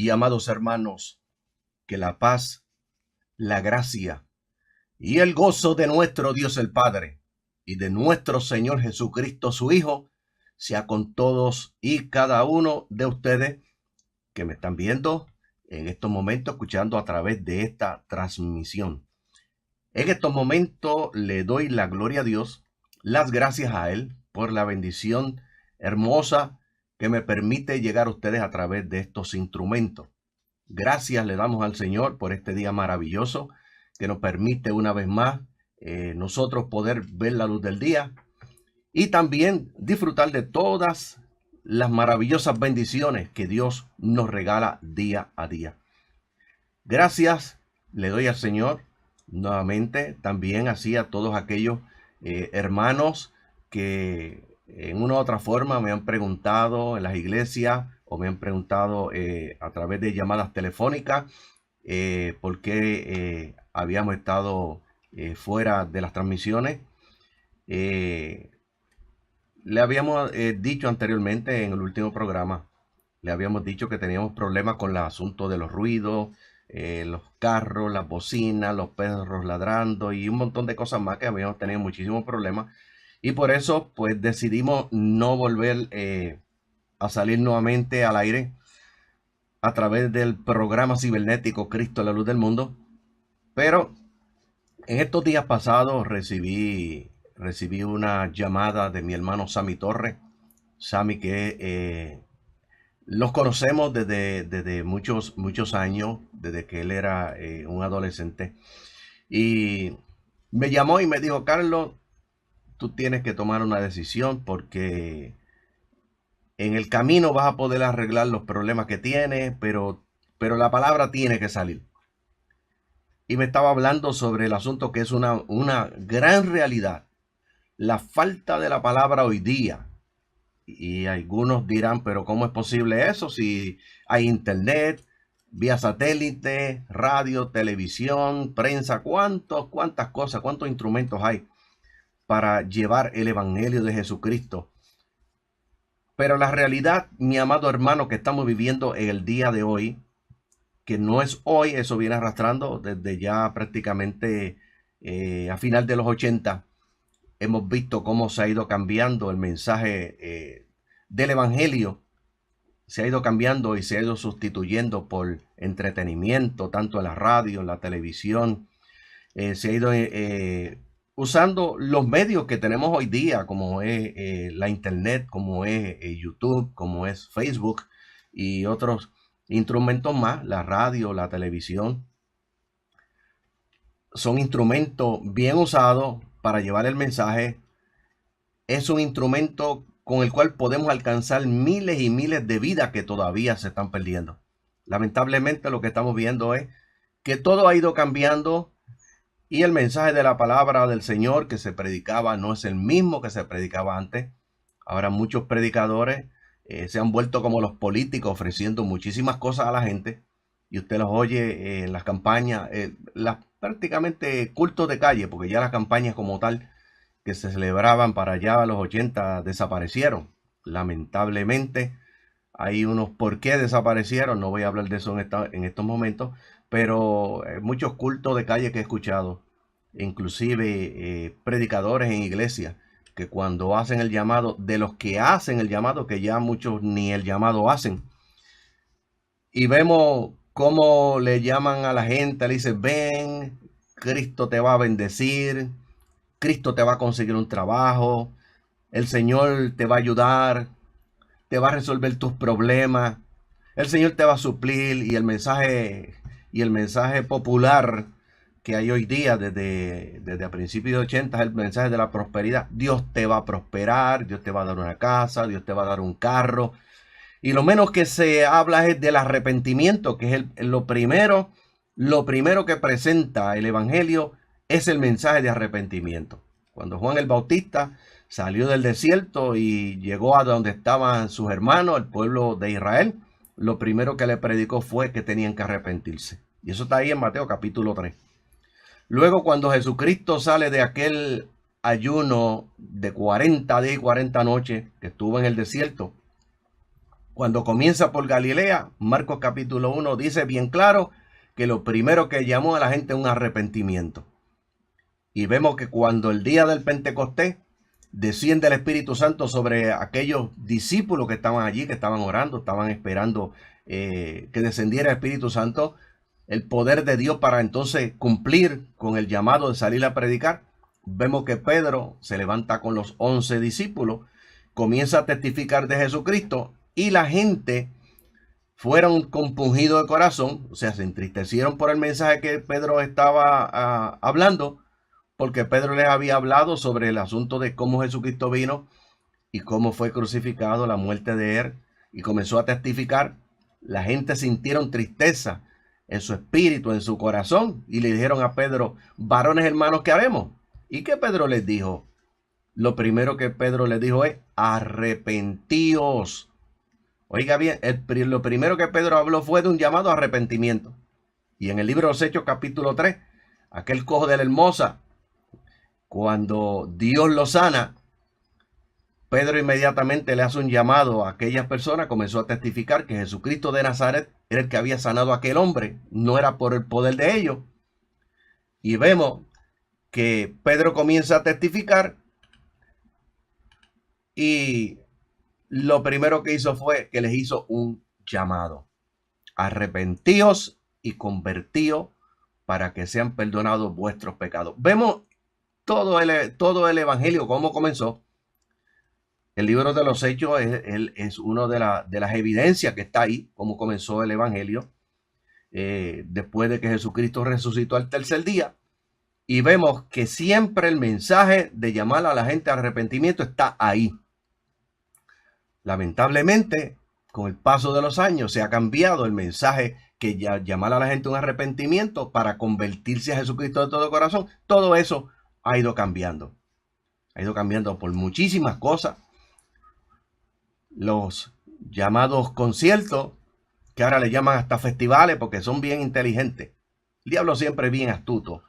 y amados hermanos, que la paz, la gracia y el gozo de nuestro Dios el Padre y de nuestro Señor Jesucristo su Hijo sea con todos y cada uno de ustedes que me están viendo en estos momentos, escuchando a través de esta transmisión. En estos momentos le doy la gloria a Dios, las gracias a Él por la bendición hermosa que me permite llegar a ustedes a través de estos instrumentos. Gracias le damos al Señor por este día maravilloso que nos permite una vez más nosotros poder ver la luz del día y también disfrutar de todas las maravillosas bendiciones que Dios nos regala día a día. Gracias le doy al Señor nuevamente, también así a todos aquellos hermanos que en una u otra forma me han preguntado en las iglesias o me han preguntado a través de llamadas telefónicas por qué habíamos estado fuera de las transmisiones. Le habíamos dicho anteriormente en el último programa, le habíamos dicho que teníamos problemas con el asunto de los ruidos, los carros, las bocinas, los perros ladrando y un montón de cosas más que habíamos tenido muchísimos problemas. Y por eso pues decidimos no volver a salir nuevamente al aire a través del programa cibernético Cristo, la luz del mundo. Pero en estos días pasados recibí una llamada de mi hermano Sammy Torres. Sammy que los conocemos desde muchos años, desde que él era un adolescente. Y me llamó y me dijo: Carlos, tú tienes que tomar una decisión porque en el camino vas a poder arreglar los problemas que tienes, pero la palabra tiene que salir. Y me estaba hablando sobre el asunto que es una gran realidad. La falta de la palabra hoy día. Y algunos dirán, pero ¿cómo es posible eso si hay internet, vía satélite, radio, televisión, prensa? ¿Cuántas cosas, cuántos instrumentos hay para llevar el evangelio de Jesucristo? Pero la realidad, mi amado hermano, que estamos viviendo en el día de hoy, que no es hoy, eso viene arrastrando desde ya prácticamente a final de los 80, hemos visto cómo se ha ido cambiando el mensaje del evangelio, se ha ido cambiando y se ha ido sustituyendo por entretenimiento, tanto en la radio, en la televisión, se ha ido usando los medios que tenemos hoy día, como es la internet, como es YouTube, como es Facebook y otros instrumentos más, la radio, la televisión. Son instrumentos bien usados para llevar el mensaje. Es un instrumento con el cual podemos alcanzar miles y miles de vidas que todavía se están perdiendo. Lamentablemente lo que estamos viendo es que todo ha ido cambiando y el mensaje de la palabra del Señor que se predicaba no es el mismo que se predicaba antes. Ahora muchos predicadores se han vuelto como los políticos, ofreciendo muchísimas cosas a la gente. Y usted los oye en las campañas, prácticamente cultos de calle, porque ya las campañas como tal que se celebraban para allá a los 80 desaparecieron. Lamentablemente hay unos por qué desaparecieron, no voy a hablar de eso en estos momentos, pero muchos cultos de calle que he escuchado, inclusive predicadores en iglesia, que cuando hacen el llamado, de los que hacen el llamado, que ya muchos ni el llamado hacen, y vemos cómo le llaman a la gente, le dicen: ven, Cristo te va a bendecir, Cristo te va a conseguir un trabajo, el Señor te va a ayudar, te va a resolver tus problemas, el Señor te va a suplir. Y el mensaje popular que hay hoy día desde a principios de 80 es el mensaje de la prosperidad. Dios te va a prosperar, Dios te va a dar una casa, Dios te va a dar un carro. Y lo menos que se habla es del arrepentimiento, que es lo primero que presenta el evangelio, es el mensaje de arrepentimiento. Cuando Juan el Bautista salió del desierto y llegó a donde estaban sus hermanos, el pueblo de Israel, lo primero que le predicó fue que tenían que arrepentirse. Y eso está ahí en Mateo capítulo 3. Luego, cuando Jesucristo sale de aquel ayuno de 40 días y 40 noches que estuvo en el desierto, Cuando comienza por Galilea, Marcos capítulo 1 dice bien claro que lo primero que llamó a la gente es un arrepentimiento. Y vemos que cuando el día del Pentecostés desciende el Espíritu Santo sobre aquellos discípulos que estaban allí, que estaban orando, estaban esperando que descendiera el Espíritu Santo, el poder de Dios para entonces cumplir con el llamado de salir a predicar. Vemos que Pedro se levanta con los 11 discípulos, comienza a testificar de Jesucristo y la gente fueron compungidos de corazón, o sea, se entristecieron por el mensaje que Pedro estaba hablando, porque Pedro les había hablado sobre el asunto de cómo Jesucristo vino y cómo fue crucificado, la muerte de él, y comenzó a testificar. La gente sintieron tristeza en su espíritu, en su corazón, y le dijeron a Pedro: varones hermanos, ¿qué haremos? ¿Y qué Pedro les dijo? Lo primero que Pedro les dijo es: arrepentíos. Oiga bien, lo primero que Pedro habló fue de un llamado a arrepentimiento. Y en el libro de los Hechos capítulo 3, aquel cojo de la Hermosa, cuando Dios lo sana, Pedro inmediatamente le hace un llamado a aquellas personas, comenzó a testificar que Jesucristo de Nazaret era el que había sanado a aquel hombre, no era por el poder de ellos. Y vemos que Pedro comienza a testificar y lo primero que hizo fue que les hizo un llamado: arrepentíos y convertíos para que sean perdonados vuestros pecados. Vemos todo el evangelio, cómo comenzó. El libro de los Hechos es una de las evidencias que está ahí, cómo comenzó el evangelio, después de que Jesucristo resucitó al tercer día. Y vemos que siempre el mensaje de llamar a la gente al arrepentimiento está ahí. Lamentablemente, con el paso de los años se ha cambiado el mensaje que llamar a la gente a un arrepentimiento para convertirse a Jesucristo de todo corazón. Todo eso ha ido cambiando. Ha ido cambiando por muchísimas cosas. Los llamados conciertos, que ahora le llaman hasta festivales porque son bien inteligentes. El diablo siempre es bien astuto.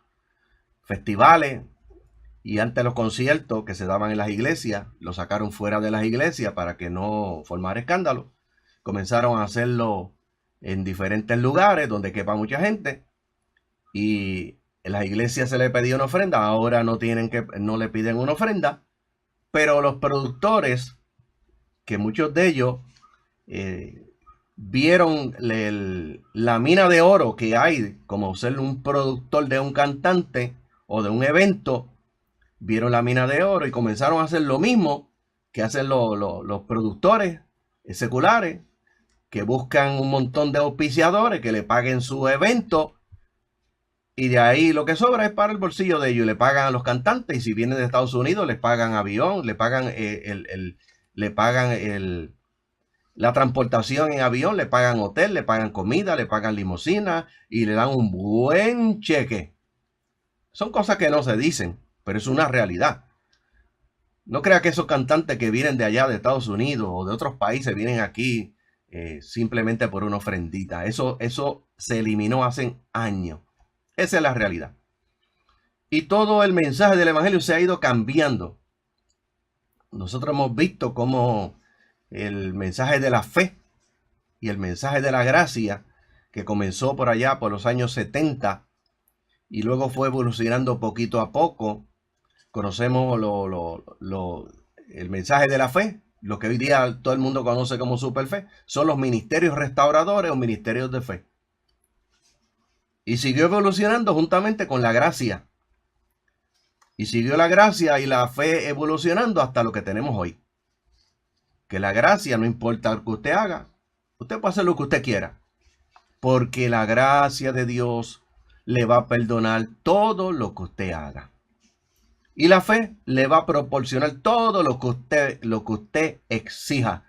Festivales, y antes los conciertos que se daban en las iglesias, los sacaron fuera de las iglesias para que no formara escándalo. Comenzaron a hacerlo en diferentes lugares donde quepa mucha gente. Y en las iglesias se le pedía una ofrenda, ahora no le piden una ofrenda. Pero los productores, que muchos de ellos vieron la mina de oro que hay como ser un productor de un cantante o de un evento, vieron la mina de oro y comenzaron a hacer lo mismo que hacen los productores seculares, que buscan un montón de auspiciadores que le paguen su evento, y de ahí lo que sobra es para el bolsillo de ellos. Le pagan a los cantantes, y si vienen de Estados Unidos les pagan avión, le pagan la transportación en avión, le pagan hotel, le pagan comida, le pagan limusina y le dan un buen cheque. Son cosas que no se dicen, pero es una realidad. No crea que esos cantantes que vienen de allá de Estados Unidos o de otros países vienen aquí simplemente por una ofrendita. Eso se eliminó hace años. Esa es la realidad. Y todo el mensaje del evangelio se ha ido cambiando. Nosotros hemos visto cómo el mensaje de la fe y el mensaje de la gracia, que comenzó por allá por los años 70 y luego fue evolucionando poquito a poco. Conocemos el mensaje de la fe, lo que hoy día todo el mundo conoce como superfe, son los ministerios restauradores o ministerios de fe. Y siguió evolucionando juntamente con la gracia. Y siguió la gracia y la fe evolucionando hasta lo que tenemos hoy. Que la gracia, no importa lo que usted haga, usted puede hacer lo que usted quiera, porque la gracia de Dios le va a perdonar todo lo que usted haga. Y la fe le va a proporcionar todo lo que usted exija.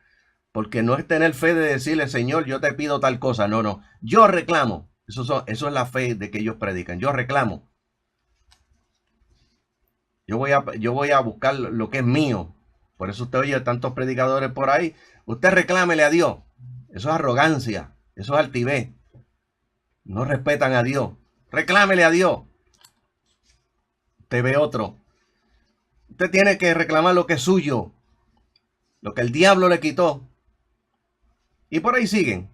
Porque no es tener fe de decirle: Señor, yo te pido tal cosa. No. Yo reclamo. Eso es la fe de que ellos predican. Yo reclamo. Yo voy a buscar lo que es mío. Por eso usted oye tantos predicadores por ahí. Usted reclámele a Dios. Eso es arrogancia. Eso es altivez. No respetan a Dios. Reclámele a Dios. Usted ve otro. Usted tiene que reclamar lo que es suyo. Lo que el diablo le quitó. Y por ahí siguen.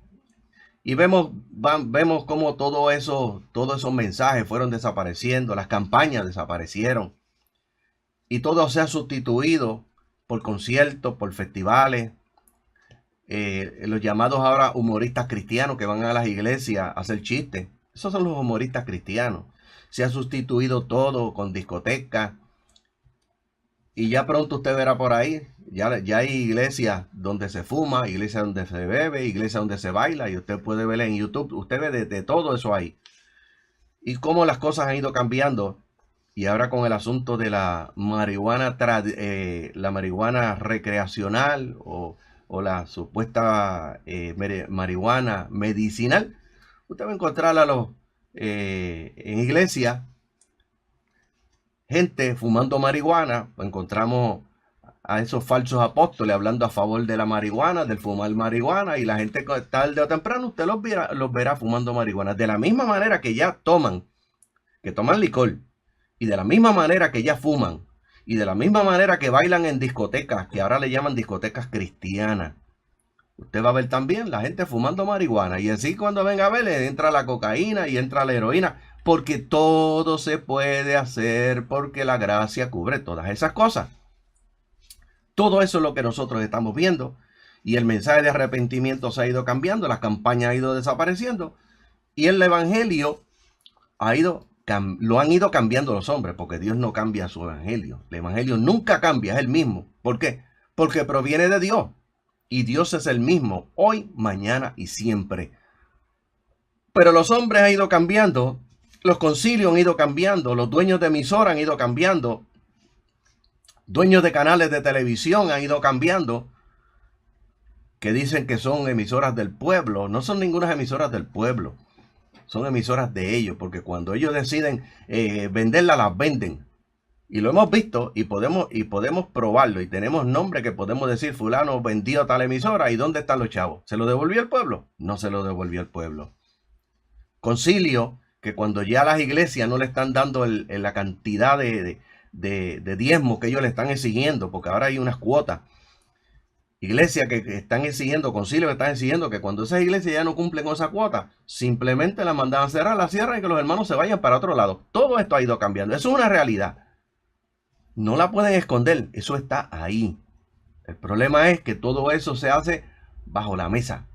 Y vemos cómo todos esos mensajes fueron desapareciendo, las campañas desaparecieron. Y todo se ha sustituido por conciertos, por festivales, los llamados ahora humoristas cristianos que van a las iglesias a hacer chistes. Esos son los humoristas cristianos. Se ha sustituido todo con discotecas. Y ya pronto usted verá por ahí, ya hay iglesias donde se fuma, iglesias donde se bebe, iglesias donde se baila. Y usted puede ver en YouTube, usted ve de todo eso ahí. Y cómo las cosas han ido cambiando. Y ahora con el asunto de la marihuana, la marihuana recreacional o la supuesta marihuana medicinal, usted va a encontrar en iglesias gente fumando marihuana. Encontramos a esos falsos apóstoles hablando a favor de la marihuana, del fumar marihuana, y la gente tarde o temprano usted los verá fumando marihuana. De la misma manera que ya toman licor, y de la misma manera que ya fuman, y de la misma manera que bailan en discotecas, que ahora le llaman discotecas cristianas. Usted va a ver también la gente fumando marihuana. Y así cuando venga a ver, entra la cocaína y entra la heroína. Porque todo se puede hacer porque la gracia cubre todas esas cosas. Todo eso es lo que nosotros estamos viendo. Y el mensaje de arrepentimiento se ha ido cambiando. Las campañas han ido desapareciendo. Y el evangelio lo han ido cambiando los hombres. Porque Dios no cambia su evangelio. El evangelio nunca cambia, es el mismo. ¿Por qué? Porque proviene de Dios. Y Dios es el mismo, hoy, mañana y siempre. Pero los hombres han ido cambiando, los concilios han ido cambiando, los dueños de emisoras han ido cambiando, dueños de canales de televisión han ido cambiando, que dicen que son emisoras del pueblo. No son ninguna emisoras del pueblo, son emisoras de ellos, porque cuando ellos deciden venderlas, las venden. Y lo hemos visto y podemos probarlo. Y tenemos nombres que podemos decir, fulano vendió tal emisora. ¿Y dónde están los chavos? ¿Se lo devolvió el pueblo? No se lo devolvió el pueblo. Concilio, que cuando ya las iglesias no le están dando la cantidad de diezmo que ellos le están exigiendo, porque ahora hay unas cuotas. Iglesias que están exigiendo, concilios que están exigiendo que cuando esas iglesias ya no cumplen con esa cuota, simplemente la mandan a cerrar, la cierran y que los hermanos se vayan para otro lado. Todo esto ha ido cambiando. Eso es una realidad. No la pueden esconder, eso está ahí. El problema es que todo eso se hace bajo la mesa.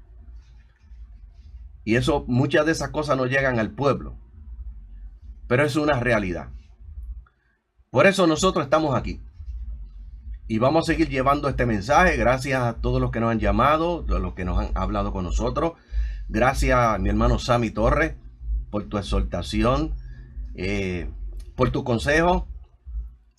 Y eso, muchas de esas cosas no llegan al pueblo. Pero es una realidad. Por eso nosotros estamos aquí. Y vamos a seguir llevando este mensaje. Gracias a todos los que nos han llamado, a los que nos han hablado con nosotros. Gracias a mi hermano Sammy Torres por tu exhortación, por tu consejo.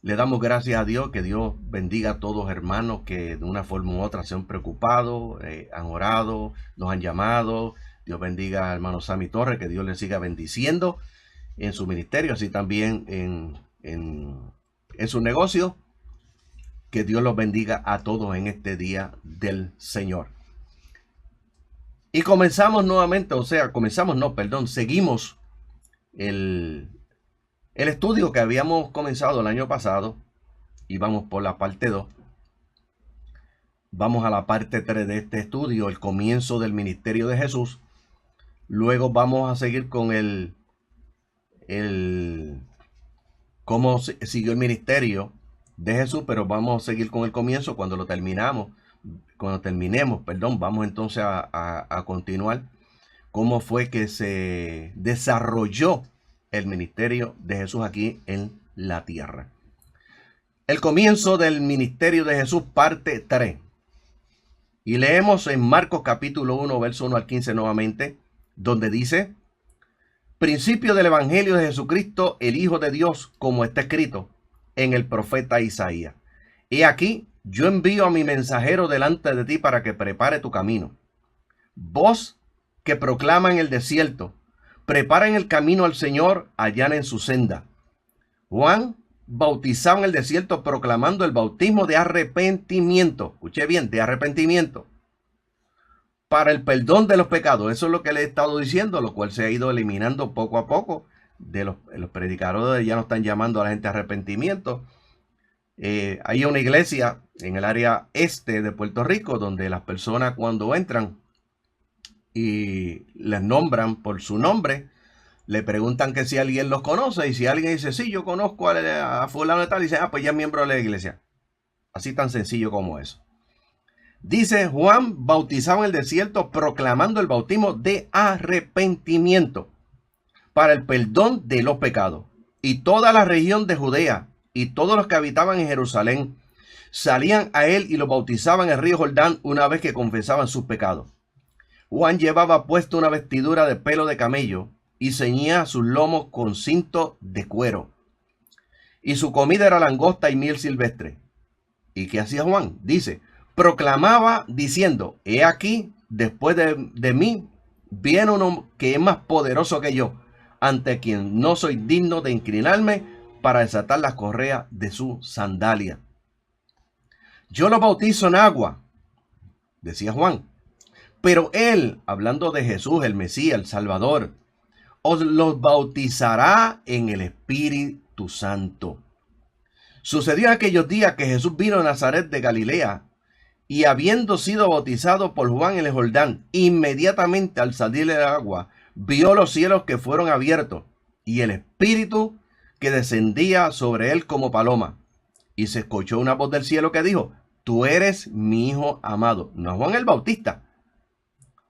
Le damos gracias a Dios, que Dios bendiga a todos hermanos que de una forma u otra se han preocupado, han orado, nos han llamado. Dios bendiga al hermano Sammy Torres, que Dios le siga bendiciendo en su ministerio, así también en su negocio. Que Dios los bendiga a todos en este día del Señor. Y comenzamos nuevamente, seguimos el estudio que habíamos comenzado el año pasado y vamos por la parte 2. Vamos a la parte 3 de este estudio, el comienzo del ministerio de Jesús. Luego vamos a seguir con cómo siguió el ministerio de Jesús, pero vamos a seguir con el comienzo cuando lo terminemos. Vamos entonces a continuar cómo fue que se desarrolló el ministerio de Jesús aquí en la tierra. El comienzo del ministerio de Jesús, parte 3. Y leemos en Marcos capítulo 1, verso 1 al 15 nuevamente, donde dice: principio del evangelio de Jesucristo, el Hijo de Dios, como está escrito en el profeta Isaías. He aquí, yo envío a mi mensajero delante de ti para que prepare tu camino. Voz que proclama en el desierto: preparen el camino al Señor, allanen su senda. Juan bautizaba en el desierto proclamando el bautismo de arrepentimiento. Escuche bien, de arrepentimiento, para el perdón de los pecados. Eso es lo que le he estado diciendo, lo cual se ha ido eliminando poco a poco. Los predicadores ya no están llamando a la gente a arrepentimiento. Hay una iglesia en el área este de Puerto Rico donde las personas cuando entran y les nombran por su nombre, le preguntan que si alguien los conoce, y si alguien dice, sí, yo conozco a fulano de tal, y dice, ah, pues ya es miembro de la iglesia. Así tan sencillo como eso. Dice, Juan bautizaba en el desierto proclamando el bautismo de arrepentimiento para el perdón de los pecados. Y toda la región de Judea y todos los que habitaban en Jerusalén salían a él y lo bautizaban en el río Jordán una vez que confesaban sus pecados. Juan llevaba puesto una vestidura de pelo de camello y ceñía sus lomos con cinto de cuero. Y su comida era langosta y miel silvestre. ¿Y qué hacía Juan? Dice, proclamaba diciendo, he aquí, después de mí, viene uno que es más poderoso que yo, ante quien no soy digno de inclinarme para desatar las correas de su sandalia. Yo lo bautizo en agua, decía Juan, pero él, hablando de Jesús, el Mesías, el Salvador, os los bautizará en el Espíritu Santo. Sucedió en aquellos días que Jesús vino a Nazaret de Galilea, y habiendo sido bautizado por Juan en el Jordán, inmediatamente al salir del agua, vio los cielos que fueron abiertos, y el Espíritu que descendía sobre él como paloma. Y se escuchó una voz del cielo que dijo, tú eres mi Hijo amado. No a Juan el Bautista,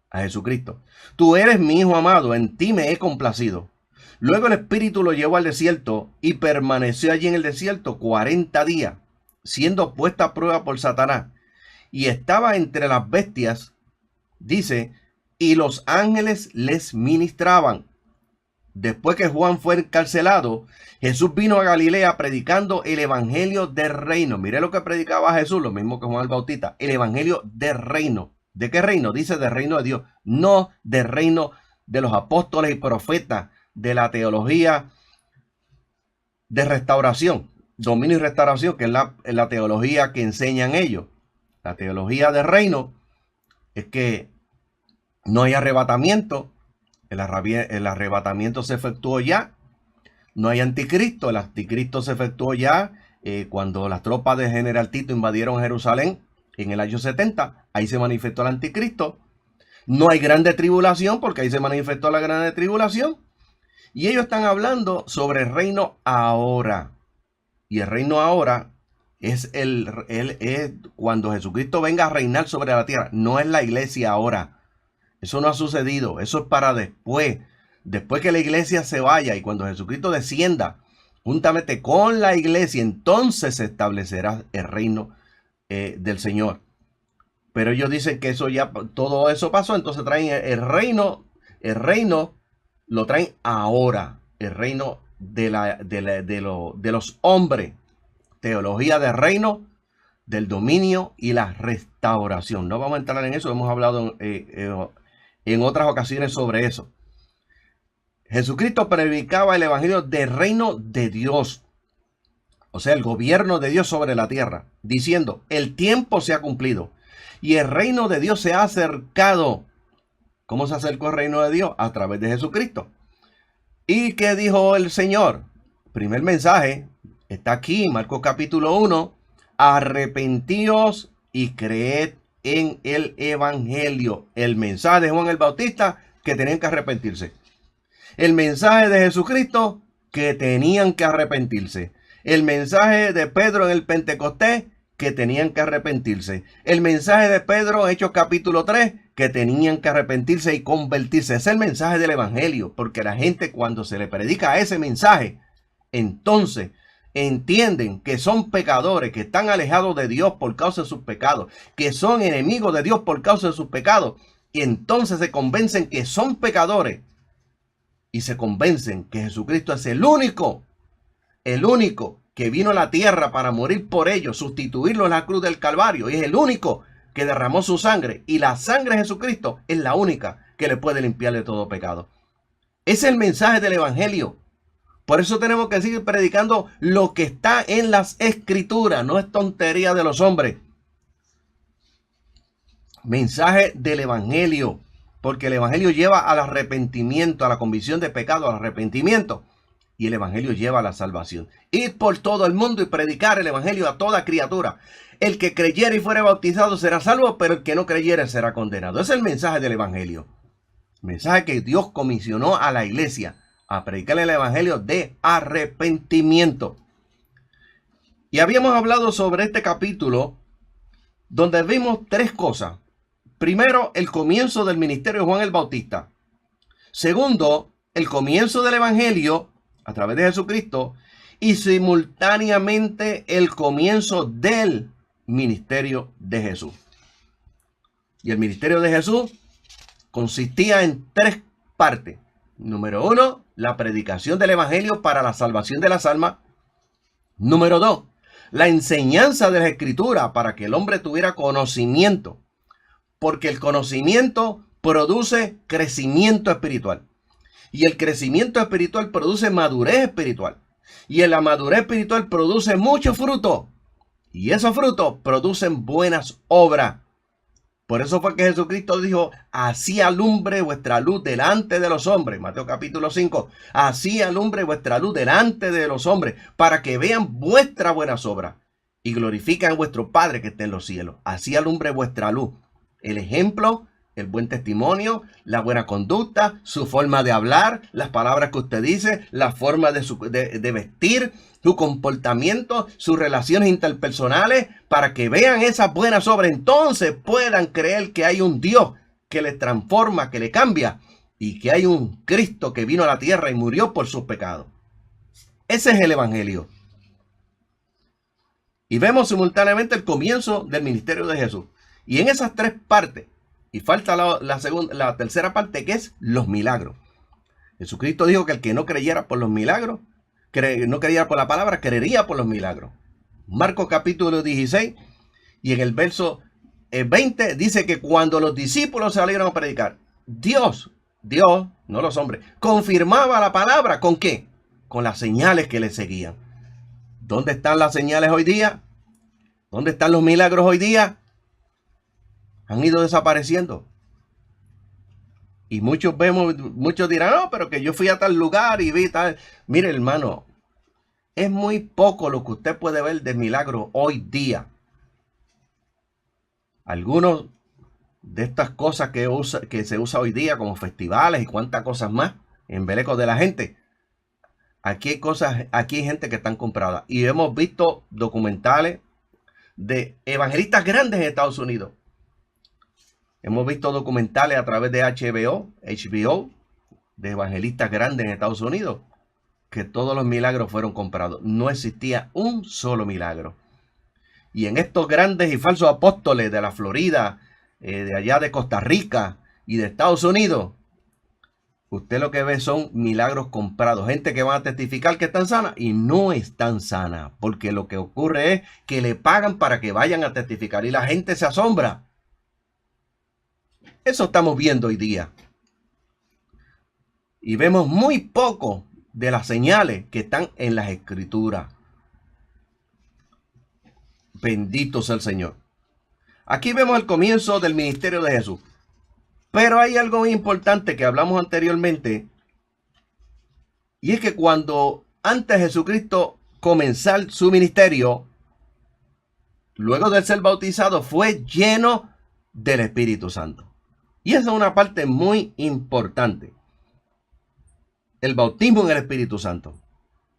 a Jesucristo. Tú eres mi Hijo amado, en ti me he complacido. Luego el Espíritu lo llevó al desierto y permaneció allí en el desierto 40 días, siendo puesta a prueba por Satanás. Y estaba entre las bestias, dice, y los ángeles les ministraban. Después que Juan fue encarcelado, Jesús vino a Galilea predicando el evangelio del reino. Mire lo que predicaba Jesús, lo mismo que Juan el Bautista, el evangelio del reino. ¿De qué reino? Dice del reino de Dios, no del reino de los apóstoles y profetas, de la teología de restauración, dominio y restauración, que es la teología que enseñan ellos. La teología del reino es que no hay arrebatamiento, el arrebatamiento se efectuó ya, no hay anticristo, el anticristo se efectuó ya cuando las tropas de General Tito invadieron Jerusalén en el año 70, ahí se manifestó el anticristo. No hay grande tribulación porque ahí se manifestó la grande tribulación. Y ellos están hablando sobre el reino ahora. Y el reino ahora es cuando Jesucristo venga a reinar sobre la tierra. No es la iglesia ahora. Eso no ha sucedido. Eso es para después. Después que la iglesia se vaya y cuando Jesucristo descienda juntamente con la iglesia, entonces se establecerá el reino del Señor. Pero ellos dicen que eso ya, todo eso pasó. Entonces traen el reino lo traen ahora, el reino de los hombres, teología del reino, del dominio y la restauración. No vamos a entrar en eso, hemos hablado en otras ocasiones sobre eso. Jesucristo predicaba el evangelio del reino de Dios, o sea, el gobierno de Dios sobre la tierra, diciendo, el tiempo se ha cumplido y el reino de Dios se ha acercado. ¿Cómo se acercó el reino de Dios? A través de Jesucristo. ¿Y qué dijo el Señor? Primer mensaje está aquí, Marcos capítulo 1. Arrepentíos y creed en el evangelio. El mensaje de Juan el Bautista, que tenían que arrepentirse. El mensaje de Jesucristo, que tenían que arrepentirse. El mensaje de Pedro en el Pentecostés, que tenían que arrepentirse. El mensaje de Pedro, Hechos capítulo 3, que tenían que arrepentirse y convertirse. Es el mensaje del evangelio, porque la gente cuando se le predica ese mensaje, entonces entienden que son pecadores, que están alejados de Dios por causa de sus pecados, que son enemigos de Dios por causa de sus pecados, y entonces se convencen que son pecadores y se convencen que Jesucristo es el único que vino a la tierra para morir por ellos, sustituirlo en la cruz del Calvario, y es el único que derramó su sangre, y la sangre de Jesucristo es la única que le puede limpiar de todo pecado. Es el mensaje del evangelio. Por eso tenemos que seguir predicando lo que está en las escrituras, no es tontería de los hombres. Mensaje del evangelio, porque el evangelio lleva al arrepentimiento, a la convicción de pecado, al arrepentimiento. Y el evangelio lleva a la salvación. Ir por todo el mundo y predicar el evangelio a toda criatura. El que creyere y fuere bautizado será salvo, pero el que no creyere será condenado. Ese es el mensaje del evangelio. Mensaje que Dios comisionó a la iglesia a predicar el evangelio de arrepentimiento. Y habíamos hablado sobre este capítulo donde vimos tres cosas. Primero, el comienzo del ministerio de Juan el Bautista. Segundo, el comienzo del evangelio a través de Jesucristo. Y simultáneamente el comienzo del ministerio de Jesús. Y el ministerio de Jesús consistía en tres partes. Número uno, la predicación del evangelio para la salvación de las almas. Número dos, la enseñanza de la Escritura para que el hombre tuviera conocimiento. Porque el conocimiento produce crecimiento espiritual. Y el crecimiento espiritual produce madurez espiritual. Y en la madurez espiritual produce mucho fruto. Y esos frutos producen buenas obras. Por eso fue que Jesucristo dijo, así alumbre vuestra luz delante de los hombres. Mateo capítulo 5. Así alumbre vuestra luz delante de los hombres, para que vean vuestras buenas obras y glorifiquen a vuestro Padre que está en los cielos. Así alumbre vuestra luz. El ejemplo, el buen testimonio, la buena conducta, su forma de hablar, las palabras que usted dice, la forma de vestir, su comportamiento, sus relaciones interpersonales, para que vean esas buenas obras. Entonces puedan creer que hay un Dios que les transforma, que le cambia, y que hay un Cristo que vino a la tierra y murió por sus pecados. Ese es el evangelio. Y vemos simultáneamente el comienzo del ministerio de Jesús. Y en esas tres partes, y falta la tercera parte, que es los milagros. Jesucristo dijo que el que no creyera por los milagros, no creyera por la palabra, creería por los milagros. Marcos capítulo 16 y en el verso 20 dice que cuando los discípulos salieron a predicar, Dios, no los hombres, confirmaba la palabra. ¿Con qué? Con las señales que le seguían. ¿Dónde están las señales hoy día? ¿Dónde están los milagros hoy día? Han ido desapareciendo. Y muchos dirán, no, pero que yo fui a tal lugar y vi tal. Mire, hermano, es muy poco lo que usted puede ver de milagros hoy día. Algunos de estas cosas que se usa hoy día, como festivales y cuantas cosas más, embelecos de la gente. Aquí hay gente que están compradas. Y hemos visto documentales de evangelistas grandes en Estados Unidos. Hemos visto documentales a través de HBO, de evangelistas grandes en Estados Unidos, que todos los milagros fueron comprados. No existía un solo milagro. Y en estos grandes y falsos apóstoles de la Florida, de allá de Costa Rica y de Estados Unidos, usted lo que ve son milagros comprados. Gente que va a testificar que están sanas y no están sanas. Porque lo que ocurre es que le pagan para que vayan a testificar y la gente se asombra. Eso estamos viendo hoy día. Y vemos muy poco de las señales que están en las Escrituras. Bendito sea el Señor. Aquí vemos el comienzo del ministerio de Jesús. Pero hay algo muy importante que hablamos anteriormente. Y es que cuando antes de Jesucristo comenzar su ministerio, luego de ser bautizado, fue lleno del Espíritu Santo. Y esa es una parte muy importante. El bautismo en el Espíritu Santo.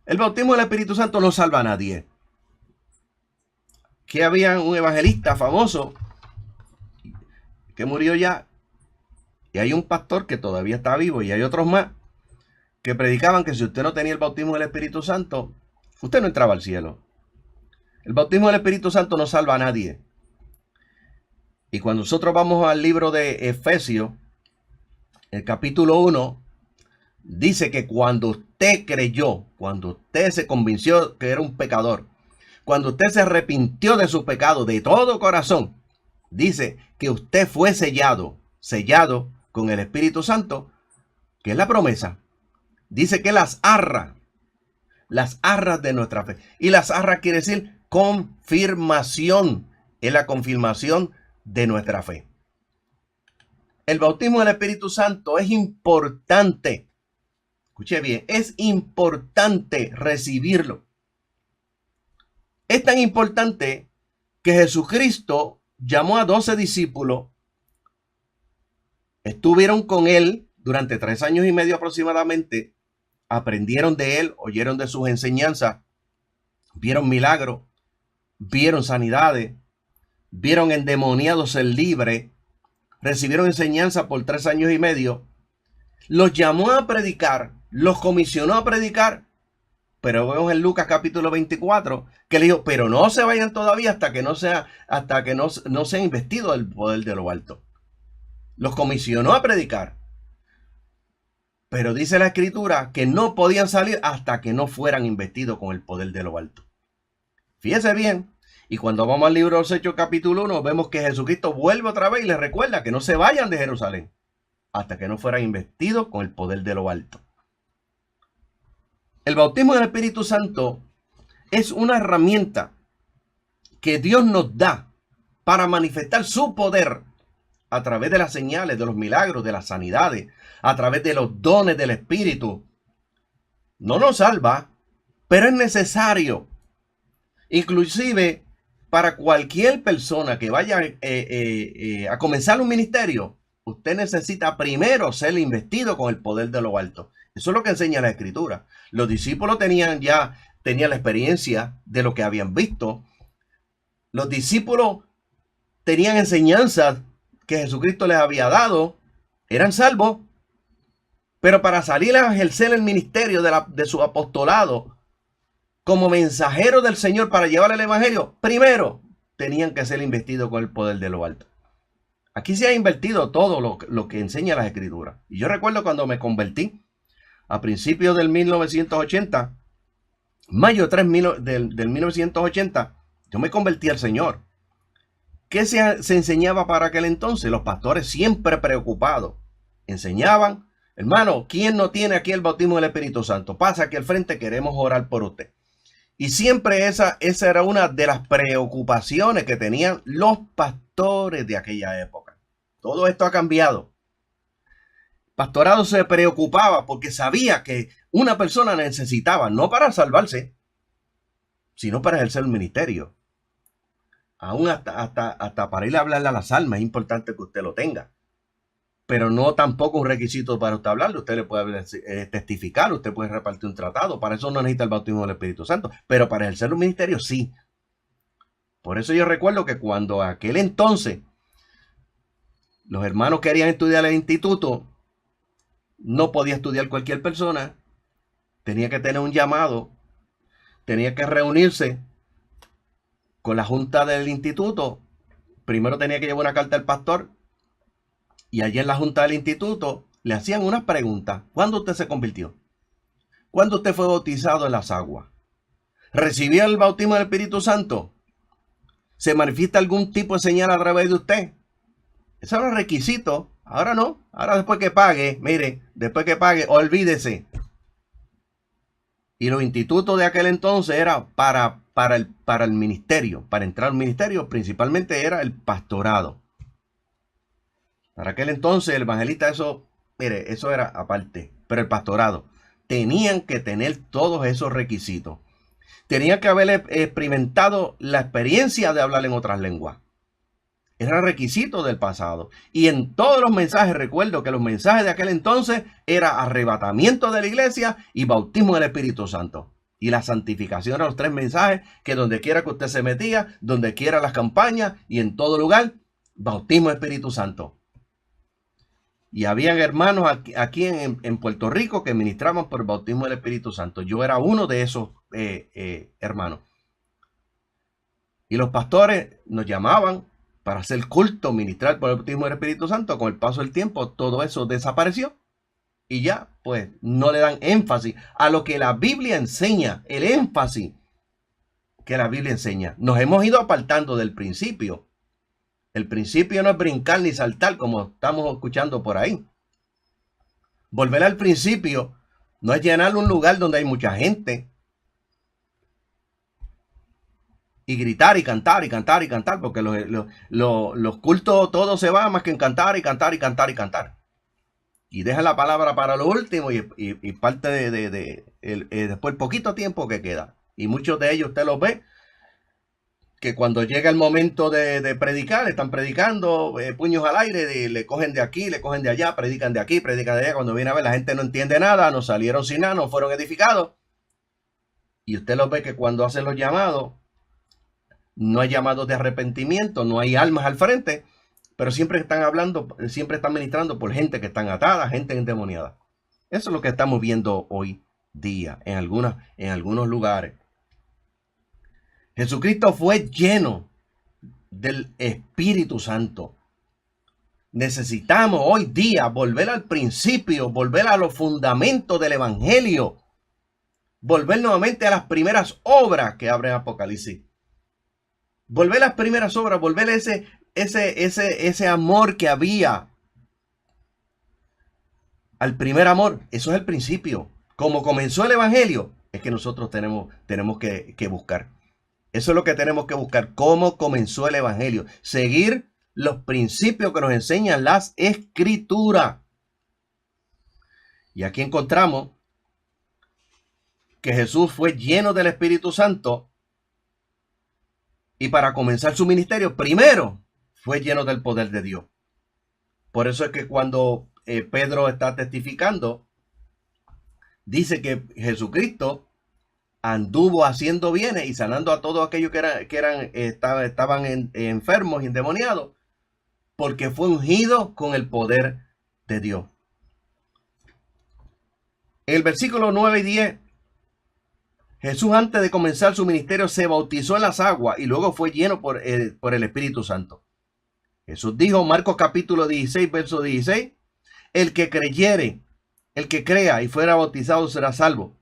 El bautismo en el Espíritu Santo no salva a nadie. Que había un evangelista famoso que murió ya. Y hay un pastor que todavía está vivo. Y hay otros más que predicaban que si usted no tenía el bautismo del Espíritu Santo, usted no entraba al cielo. El bautismo del Espíritu Santo no salva a nadie. Y cuando nosotros vamos al libro de Efesios, el capítulo 1, dice que cuando usted creyó, cuando usted se convenció que era un pecador, cuando usted se arrepintió de su pecado de todo corazón, dice que usted fue sellado con el Espíritu Santo, que es la promesa. Dice que las arras de nuestra fe. Y las arras quiere decir confirmación. Es la confirmación de nuestra fe. El bautismo del Espíritu Santo es importante. Escuche bien, es importante recibirlo. Es tan importante que Jesucristo llamó a 12 discípulos. Estuvieron con él durante 3 años y medio aproximadamente, aprendieron de él, oyeron de sus enseñanzas, vieron milagros, vieron sanidades, vieron endemoniados ser libres, recibieron enseñanza por 3 años y medio, los llamó a predicar, los comisionó a predicar, pero vemos en Lucas capítulo 24 que le dijo, pero no se vayan todavía hasta que no sea investido del poder de lo alto. Los comisionó a predicar, pero dice la escritura que no podían salir hasta que no fueran investidos con el poder de lo alto. Fíjese bien, y cuando vamos al libro de los Hechos capítulo 1, vemos que Jesucristo vuelve otra vez y les recuerda que no se vayan de Jerusalén hasta que no fueran investidos con el poder de lo alto. El bautismo del Espíritu Santo es una herramienta que Dios nos da para manifestar su poder a través de las señales, de los milagros, de las sanidades, a través de los dones del Espíritu. No nos salva, pero es necesario. Inclusive para cualquier persona que vaya a comenzar un ministerio, usted necesita primero ser investido con el poder de lo alto. Eso es lo que enseña la Escritura. Los discípulos tenían la experiencia de lo que habían visto. Los discípulos tenían enseñanzas que Jesucristo les había dado. Eran salvos. Pero para salir a ejercer el ministerio de su apostolado como mensajero del Señor para llevar el evangelio, primero tenían que ser investidos con el poder de lo alto. Aquí se ha invertido todo lo que enseña las Escrituras. Y yo recuerdo cuando me convertí a principios del 1980, mayo 3 del 1980, yo me convertí al Señor. ¿Qué se enseñaba para aquel entonces? Los pastores siempre preocupados. Enseñaban, hermano, ¿quién no tiene aquí el bautismo del Espíritu Santo? Pasa aquí al frente, queremos orar por usted. Y siempre esa era una de las preocupaciones que tenían los pastores de aquella época. Todo esto ha cambiado. Pastorado se preocupaba porque sabía que una persona necesitaba, no para salvarse, sino para ejercer un ministerio. Aún hasta para ir a hablarle a las almas es importante que usted lo tenga. Pero no tampoco un requisito para usted hablarle. Usted le puede testificar, usted puede repartir un tratado. Para eso no necesita el bautismo del Espíritu Santo. Pero para ejercer un ministerio sí. Por eso yo recuerdo que cuando aquel entonces los hermanos querían estudiar el instituto, no podía estudiar cualquier persona. Tenía que tener un llamado. Tenía que reunirse con la junta del instituto. Primero tenía que llevar una carta al pastor. Y allí en la junta del instituto le hacían unas preguntas. ¿Cuándo usted se convirtió? ¿Cuándo usted fue bautizado en las aguas? ¿Recibió el bautismo del Espíritu Santo? ¿Se manifiesta algún tipo de señal a través de usted? Eso era un requisito. Ahora no. Ahora después que pague, mire, después que pague, olvídese. Y los institutos de aquel entonces era para el ministerio. Para entrar al ministerio principalmente era el pastorado. Para aquel entonces el evangelista, eso era aparte. Pero el pastorado, tenían que tener todos esos requisitos. Tenían que haber experimentado la experiencia de hablar en otras lenguas. Era requisito del pasado. Y en todos los mensajes, recuerdo que los mensajes de aquel entonces era arrebatamiento de la iglesia y bautismo del Espíritu Santo. Y la santificación eran los 3 mensajes que donde quiera que usted se metía, donde quiera las campañas y en todo lugar, bautismo del Espíritu Santo. Y habían hermanos aquí en Puerto Rico que ministraban por el bautismo del Espíritu Santo. Yo era uno de esos hermanos. Y los pastores nos llamaban para hacer culto, ministrar por el bautismo del Espíritu Santo. Con el paso del tiempo, todo eso desapareció. Y ya, pues, no le dan énfasis a lo que la Biblia enseña. El énfasis que la Biblia enseña. Nos hemos ido apartando del principio. El principio no es brincar ni saltar como estamos escuchando por ahí. Volver al principio no es llenar un lugar donde hay mucha gente y gritar y cantar y cantar y cantar, porque los cultos todo se va más que en cantar y cantar y cantar y cantar. Y deja la palabra para lo último y parte después el poquito tiempo que queda. Y muchos de ellos usted los ve que cuando llega el momento de predicar, están predicando, puños al aire, le cogen de aquí, le cogen de allá, predican de aquí, predican de allá. Cuando viene a ver, la gente no entiende nada, no salieron sin nada, no fueron edificados. Y usted lo ve que cuando hacen los llamados, no hay llamados de arrepentimiento, no hay almas al frente, pero siempre están hablando, siempre están ministrando por gente que están atada, gente endemoniada. Eso es lo que estamos viendo hoy día en algunos lugares. Jesucristo fue lleno del Espíritu Santo. Necesitamos hoy día volver al principio, volver a los fundamentos del Evangelio, volver nuevamente a las primeras obras que abren Apocalipsis. Volver a las primeras obras, volver a ese amor que había. Al primer amor, eso es el principio. Como comenzó el Evangelio, es que nosotros tenemos que buscar. Eso es lo que tenemos que buscar, cómo comenzó el Evangelio. Seguir los principios que nos enseñan las Escrituras. Y aquí encontramos que Jesús fue lleno del Espíritu Santo. Y para comenzar su ministerio, primero fue lleno del poder de Dios. Por eso es que cuando Pedro está testificando, dice que Jesucristo anduvo haciendo bienes y sanando a todos aquellos estaban enfermos y endemoniados, porque fue ungido con el poder de Dios. El versículo 9 y 10, Jesús antes de comenzar su ministerio se bautizó en las aguas y luego fue lleno por el Espíritu Santo. Jesús dijo, Marcos capítulo 16, verso 16, el que creyere, el que crea y fuera bautizado será salvo.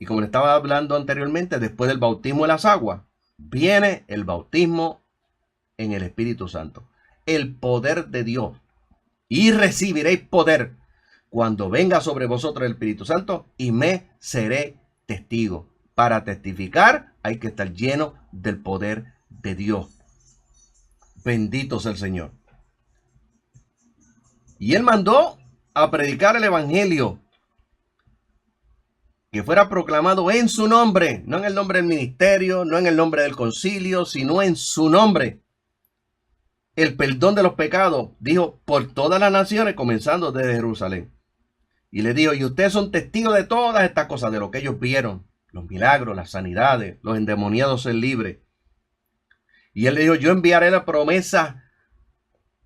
Y como le estaba hablando anteriormente, después del bautismo en las aguas, viene el bautismo en el Espíritu Santo. El poder de Dios. Y recibiréis poder cuando venga sobre vosotros el Espíritu Santo y me seré testigo. Para testificar hay que estar lleno del poder de Dios. Bendito sea el Señor. Y Él mandó a predicar el Evangelio, que fuera proclamado en su nombre, no en el nombre del ministerio, no en el nombre del concilio, sino en su nombre. El perdón de los pecados, dijo, por todas las naciones, comenzando desde Jerusalén. Y le dijo, y ustedes son testigos de todas estas cosas, de lo que ellos vieron, los milagros, las sanidades, los endemoniados ser libres. Y él le dijo, yo enviaré la promesa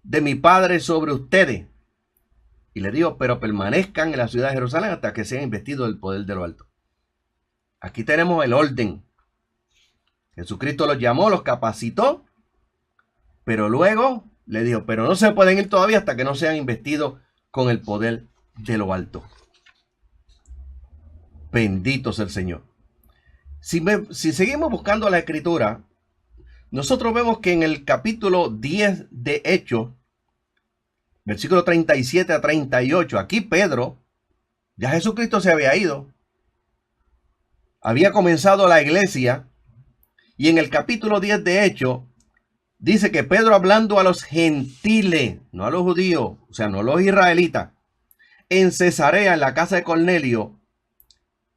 de mi Padre sobre ustedes. Y le dijo, pero permanezcan en la ciudad de Jerusalén hasta que sean investidos del poder de lo alto. Aquí tenemos el orden. Jesucristo los llamó, los capacitó, pero luego le dijo, pero no se pueden ir todavía hasta que no sean investidos con el poder de lo alto. Bendito sea el Señor. Si seguimos buscando la Escritura, nosotros vemos que en el capítulo 10 de Hechos, versículo 37 a 38, aquí Pedro, ya Jesucristo se había ido, había comenzado la iglesia, y en el capítulo 10 de Hechos, dice que Pedro hablando a los gentiles, no a los judíos, o sea, no a los israelitas, en Cesarea, en la casa de Cornelio,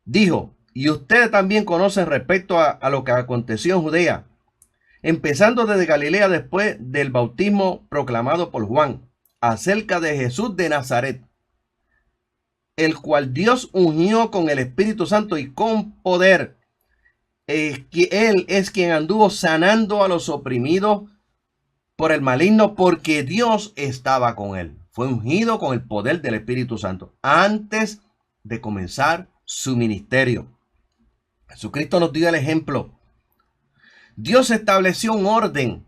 dijo, y ustedes también conocen respecto a lo que aconteció en Judea, empezando desde Galilea después del bautismo proclamado por Juan, acerca de Jesús de Nazaret, el cual Dios ungió con el Espíritu Santo y con poder. Que él es quien anduvo sanando a los oprimidos por el maligno, porque Dios estaba con él. Fue ungido con el poder del Espíritu Santo antes de comenzar su ministerio. Jesucristo nos dio el ejemplo. Dios estableció un orden,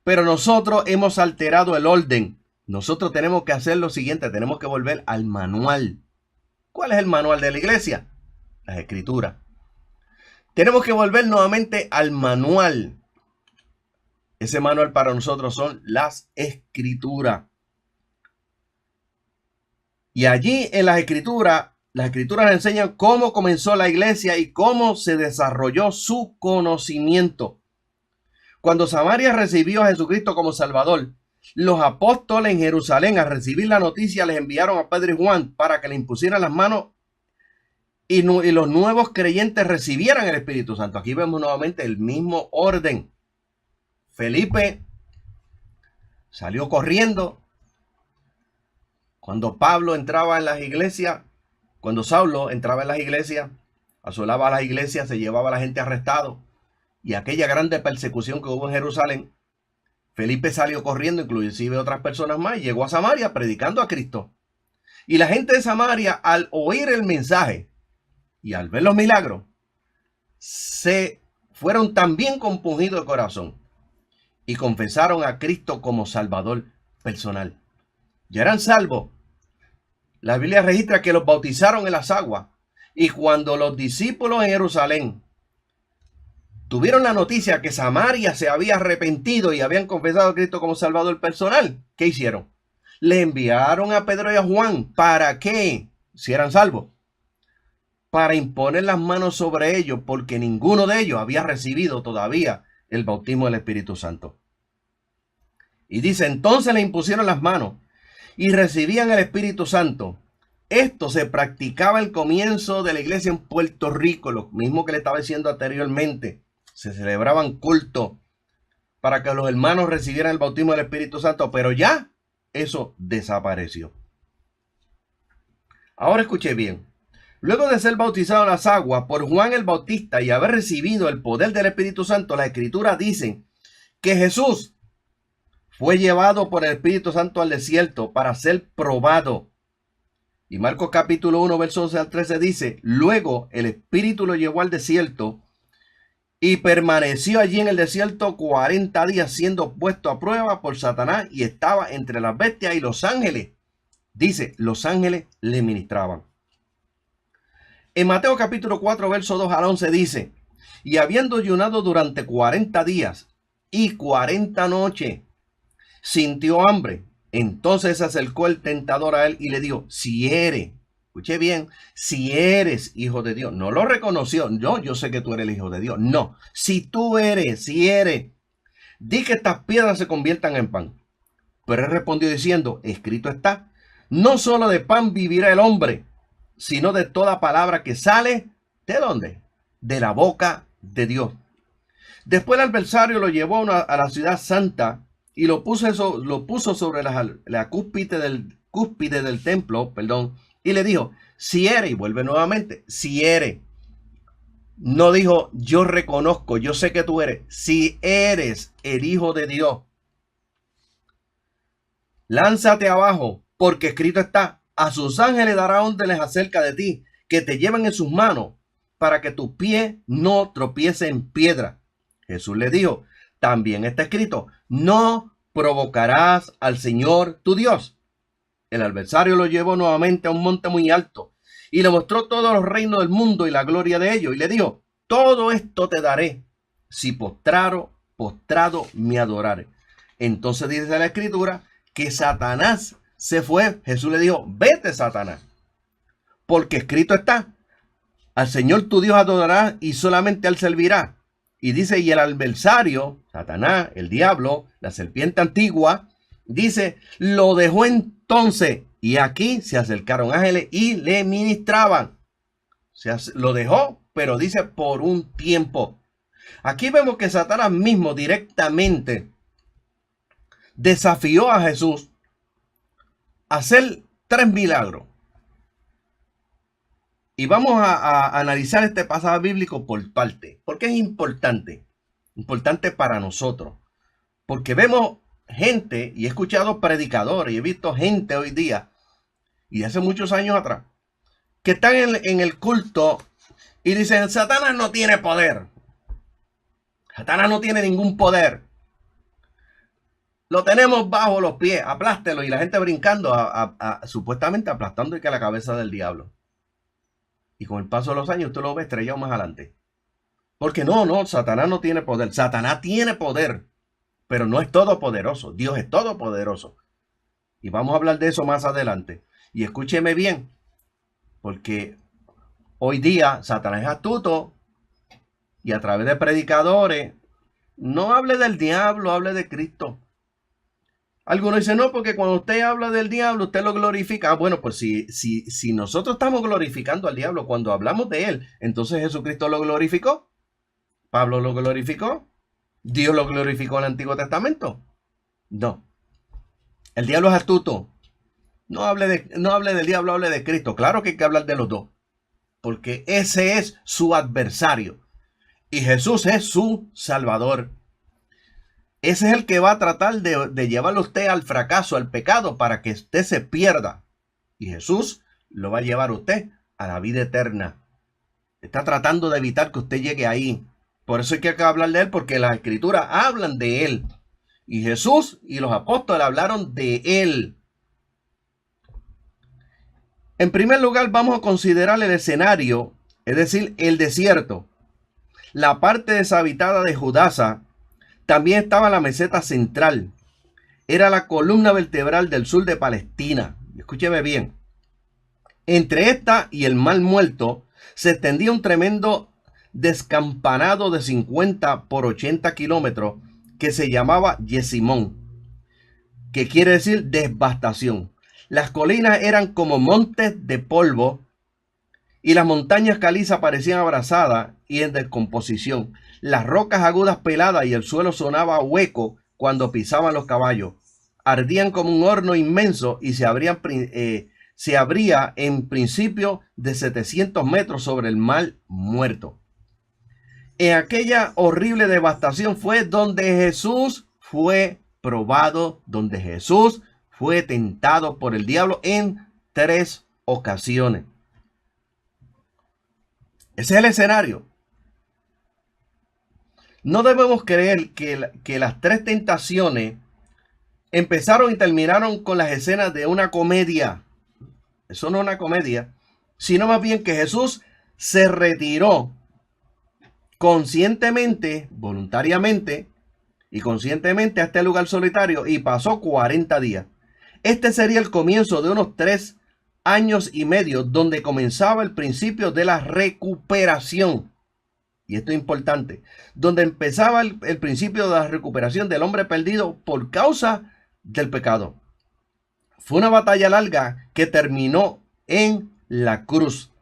pero nosotros hemos alterado el orden. Nosotros tenemos que hacer lo siguiente, tenemos que volver al manual. ¿Cuál es el manual de la iglesia? Las Escrituras. Tenemos que volver nuevamente al manual. Ese manual para nosotros son las Escrituras. Y allí en las Escrituras nos enseñan cómo comenzó la iglesia y cómo se desarrolló su conocimiento. Cuando Samaria recibió a Jesucristo como Salvador, los apóstoles en Jerusalén, al recibir la noticia, les enviaron a Pedro y Juan para que le impusieran las manos y los nuevos creyentes recibieran el Espíritu Santo. Aquí vemos nuevamente el mismo orden. Felipe salió corriendo cuando Pablo entraba en las iglesias, cuando Saulo entraba en las iglesias, asolaba las iglesias, se llevaba a la gente arrestado, y aquella grande persecución que hubo en Jerusalén, Felipe salió corriendo, inclusive otras personas más, y llegó a Samaria predicando a Cristo. Y la gente de Samaria, al oír el mensaje y al ver los milagros, se fueron también compungidos de corazón y confesaron a Cristo como Salvador personal. Ya eran salvos. La Biblia registra que los bautizaron en las aguas, y cuando los discípulos en Jerusalén tuvieron la noticia que Samaria se había arrepentido y habían confesado a Cristo como Salvador personal, ¿qué hicieron? Le enviaron a Pedro y a Juan. ¿Para qué? Si eran salvos. Para imponer las manos sobre ellos, porque ninguno de ellos había recibido todavía el bautismo del Espíritu Santo. Y dice, entonces le impusieron las manos y recibían el Espíritu Santo. Esto se practicaba al comienzo de la iglesia en Puerto Rico, lo mismo que le estaba diciendo anteriormente. Se celebraban cultos para que los hermanos recibieran el bautismo del Espíritu Santo, pero ya eso desapareció. Ahora escuché bien. Luego de ser bautizado en las aguas por Juan el Bautista y haber recibido el poder del Espíritu Santo, la Escritura dice que Jesús fue llevado por el Espíritu Santo al desierto para ser probado. Y Marcos capítulo 1, versos 11 al 13 dice, luego el Espíritu lo llevó al desierto y permaneció allí en el desierto 40 días siendo puesto a prueba por Satanás, y estaba entre las bestias y los ángeles. Dice, los ángeles le ministraban. En Mateo capítulo 4, verso 2 al 11 dice, y habiendo ayunado durante 40 días y 40 noches, sintió hambre. Entonces se acercó el tentador a él y le dijo, si eres, escuche bien, si eres hijo de Dios. No lo reconoció. No, yo sé que tú eres el hijo de Dios. No, si tú eres, si eres, di que estas piedras se conviertan en pan. Pero él respondió diciendo, escrito está, no solo de pan vivirá el hombre, sino de toda palabra que sale, ¿de dónde? De la boca de Dios. Después el adversario lo llevó a la ciudad santa y lo puso sobre la cúspide del templo, y le dijo, si eres, y vuelve nuevamente, si eres. No dijo, yo reconozco, yo sé que tú eres. Si eres el Hijo de Dios, lánzate abajo, porque escrito está, a sus ángeles dará órdenes acerca de ti, que te lleven en sus manos, para que tu pie no tropiece en piedra. Jesús le dijo, también está escrito, no provocarás al Señor tu Dios. El adversario lo llevó nuevamente a un monte muy alto y le mostró todos los reinos del mundo y la gloria de ellos, y le dijo, todo esto te daré si postrado me adorare. Entonces dice la Escritura que Satanás se fue. Jesús le dijo, vete, Satanás, porque escrito está, al Señor tu Dios adorarás y solamente a él servirá. Y dice, y el adversario, Satanás, el diablo, la serpiente antigua, dice, lo dejó entonces, y aquí se acercaron ángeles y le ministraban. Lo dejó, pero dice por un tiempo. Aquí vemos que Satanás mismo directamente desafió a Jesús a hacer 3 milagros. Y vamos a analizar este pasaje bíblico por parte. Porque es importante. Importante para nosotros. Porque vemos gente, y he escuchado predicadores, y he visto gente hoy día, y hace muchos años atrás, que están en el culto y dicen, Satanás no tiene poder. Satanás no tiene ningún poder. Lo tenemos bajo los pies, aplástelo. Y la gente brincando, supuestamente aplastando la cabeza del diablo. Y con el paso de los años, usted lo ve estrellado más adelante. Porque no, Satanás no tiene poder. Satanás tiene poder, pero no es todopoderoso. Dios es todopoderoso. Y vamos a hablar de eso más adelante. Y escúcheme bien, porque hoy día Satanás es astuto, y a través de predicadores, no hable del diablo, hable de Cristo. Algunos dicen, no, porque cuando usted habla del diablo, usted lo glorifica. Bueno, pues si nosotros estamos glorificando al diablo cuando hablamos de él, entonces Jesucristo lo glorificó, Pablo lo glorificó, Dios lo glorificó en el Antiguo Testamento. No. El diablo es astuto. No hable del diablo, hable de Cristo. Claro que hay que hablar de los dos, porque ese es su adversario y Jesús es su Salvador. Ese es el que va a tratar de llevarlo a usted al fracaso, al pecado, para que usted se pierda. Y Jesús lo va a llevar a usted a la vida eterna. Está tratando de evitar que usted llegue ahí. Por eso hay que hablar de él, porque las escrituras hablan de él. Y Jesús y los apóstoles hablaron de él. En primer lugar, vamos a considerar el escenario, es decir, el desierto. La parte deshabitada de Judasa. También estaba la meseta central. Era la columna vertebral del sur de Palestina. Escúcheme bien. Entre esta y el Mar Muerto se extendía un tremendo descampanado de 50 por 80 kilómetros que se llamaba Yesimón, que quiere decir devastación. Las colinas eran como montes de polvo y las montañas calizas parecían abrasadas y en descomposición. Las rocas agudas peladas y el suelo sonaba hueco cuando pisaban los caballos. Ardían como un horno inmenso y se abría en principio de 700 metros sobre el Mar Muerto. En aquella horrible devastación fue donde Jesús fue probado, donde Jesús fue tentado por el diablo en 3 ocasiones. Ese es el escenario. No debemos creer que las 3 tentaciones empezaron y terminaron con las escenas de una comedia. Eso no es una comedia, sino más bien que Jesús se retiró conscientemente, voluntariamente y conscientemente a este lugar solitario y pasó 40 días. Este sería el comienzo de unos 3 años y medio donde comenzaba el principio de la recuperación. Y esto es importante, donde empezaba el principio de la recuperación del hombre perdido por causa del pecado. Fue una batalla larga que terminó en la cruz,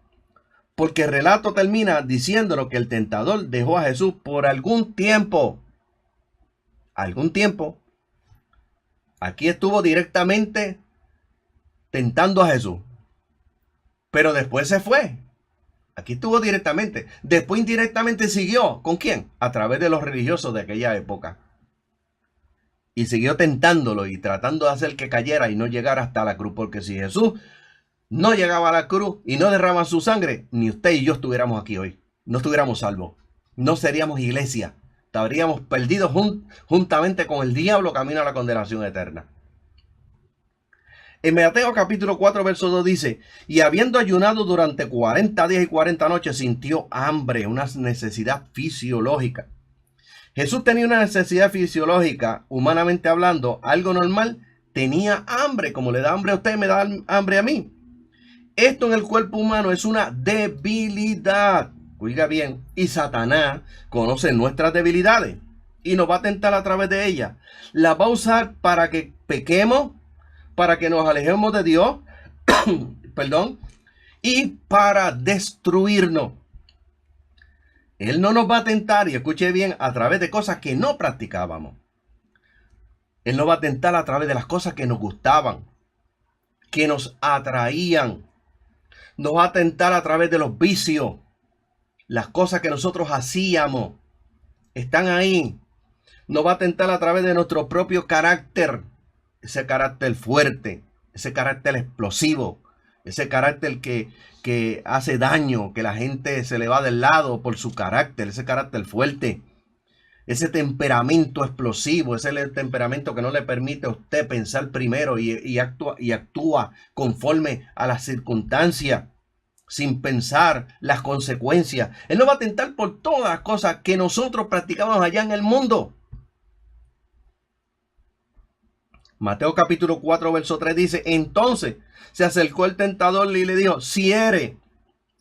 porque el relato termina diciéndonos que el tentador dejó a Jesús por algún tiempo. Algún tiempo. Aquí estuvo directamente tentando a Jesús, pero después se fue. Aquí estuvo directamente. Después indirectamente siguió. ¿Con quién? A través de los religiosos de aquella época. Y siguió tentándolo y tratando de hacer que cayera y no llegara hasta la cruz. Porque si Jesús no llegaba a la cruz y no derrama su sangre, ni usted y yo estuviéramos aquí hoy. No estuviéramos salvos. No seríamos iglesia. Estaríamos perdidos juntamente con el diablo camino a la condenación eterna. En Mateo capítulo 4 verso 2 dice, y habiendo ayunado durante 40 días y 40 noches, sintió hambre, una necesidad fisiológica. Jesús tenía una necesidad fisiológica, humanamente hablando, algo normal, tenía hambre, como le da hambre a usted, me da hambre a mí. Esto en el cuerpo humano es una debilidad, oiga bien, y Satanás conoce nuestras debilidades y nos va a tentar a través de ellas. Las va a usar para que pequemos, para que nos alejemos de Dios, perdón, y para destruirnos. Él no nos va a tentar, y escuche bien, a través de cosas que no practicábamos. Él nos va a tentar a través de las cosas que nos gustaban, que nos atraían. Nos va a tentar a través de los vicios. Las cosas que nosotros hacíamos están ahí. Nos va a tentar a través de nuestro propio carácter. Ese carácter fuerte, ese carácter explosivo, ese carácter que hace daño, que la gente se le va del lado por su carácter, ese carácter fuerte, ese temperamento explosivo, ese temperamento que no le permite a usted pensar primero y actúa conforme a las circunstancias, sin pensar las consecuencias. Él nos va a tentar por todas las cosas que nosotros practicamos allá en el mundo. Mateo capítulo 4 verso 3 dice, entonces se acercó el tentador y le dijo, si eres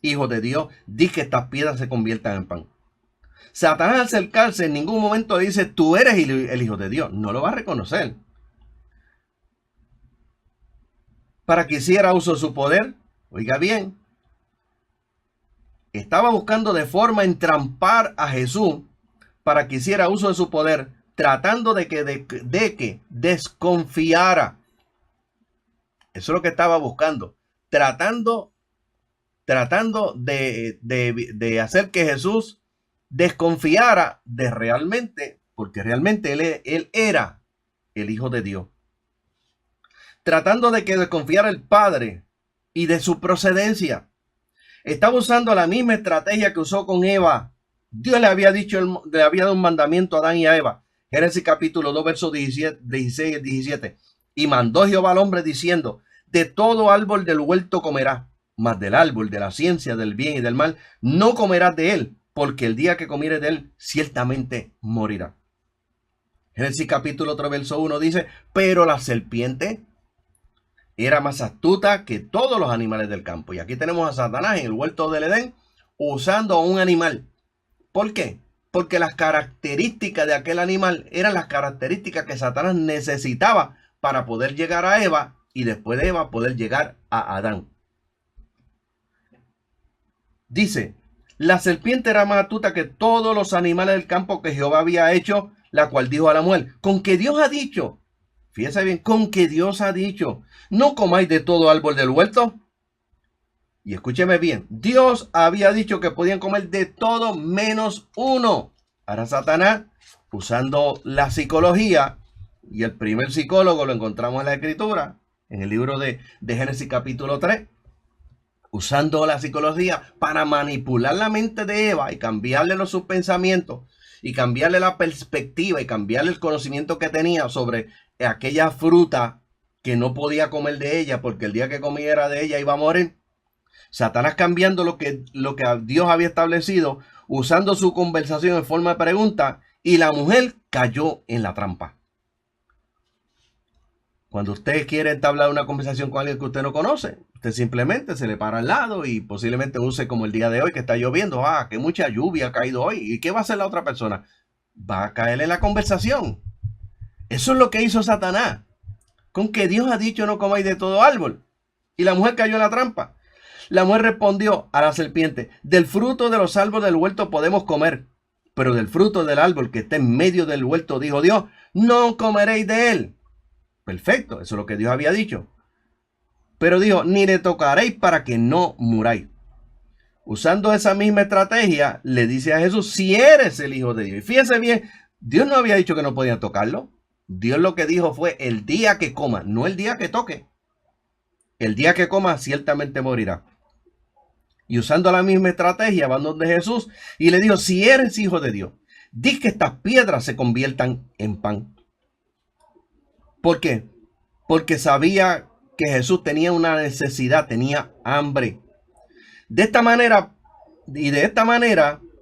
hijo de Dios, di que estas piedras se conviertan en pan. Satanás al acercarse en ningún momento le dice, tú eres el hijo de Dios. No lo va a reconocer. para que hiciera uso de su poder. Oiga bien, estaba buscando de forma entrampar a Jesús para que hiciera uso de su poder, tratando de que desconfiara. Eso es lo que estaba buscando, tratando de hacer que Jesús desconfiara de realmente, porque realmente él era el Hijo de Dios. Tratando de que desconfiara el Padre y de su procedencia. Estaba usando la misma estrategia que usó con Eva. Dios le había dado un mandamiento a Adán y a Eva. Génesis capítulo 2, versos 16 y 17. Y mandó Jehová al hombre diciendo: de todo árbol del huerto comerás, mas del árbol de la ciencia del bien y del mal no comerás de él, porque el día que comieres de él, ciertamente morirás. Génesis capítulo 3, verso 1 dice: pero la serpiente era más astuta que todos los animales del campo. Y aquí tenemos a Satanás en el huerto del Edén usando a un animal. ¿Por qué? Porque las características de aquel animal eran las características que Satanás necesitaba para poder llegar a Eva y después de Eva poder llegar a Adán. Dice: la serpiente era más astuta que todos los animales del campo que Jehová había hecho, la cual dijo a la mujer: con que Dios ha dicho, fíjese bien, con que Dios ha dicho, no comáis de todo árbol del huerto. Y escúcheme bien, Dios había dicho que podían comer de todo menos uno. Ahora Satanás, usando la psicología, y el primer psicólogo lo encontramos en la Escritura, en el libro de Génesis capítulo 3, usando la psicología para manipular la mente de Eva y cambiarle sus pensamientos, y cambiarle la perspectiva y cambiarle el conocimiento que tenía sobre aquella fruta que no podía comer de ella, porque el día que comiera de ella iba a morir. Satanás cambiando lo que Dios había establecido, usando su conversación en forma de pregunta, y la mujer cayó en la trampa. Cuando usted quiere entablar una conversación con alguien que usted no conoce, usted simplemente se le para al lado y posiblemente use como el día de hoy que está lloviendo. Que mucha lluvia ha caído hoy. ¿Y qué va a hacer la otra persona? Va a caer en la conversación. Eso es lo que hizo Satanás. Con que Dios ha dicho no comáis de todo árbol. Y la mujer cayó en la trampa. La mujer respondió a la serpiente: del fruto de los árboles del huerto podemos comer, pero del fruto del árbol que está en medio del huerto, dijo Dios, no comeréis de él. Perfecto, eso es lo que Dios había dicho. Pero dijo: ni le tocaréis para que no muráis. Usando esa misma estrategia, le dice a Jesús: si eres el Hijo de Dios. Y fíjense bien, Dios no había dicho que no podían tocarlo. Dios lo que dijo fue: el día que coma, no el día que toque. El día que coma, ciertamente morirá. Y usando la misma estrategia, van donde Jesús y le dijo: si eres Hijo de Dios, di que estas piedras se conviertan en pan. ¿Por qué? Porque sabía que Jesús tenía una necesidad, tenía hambre. De esta manera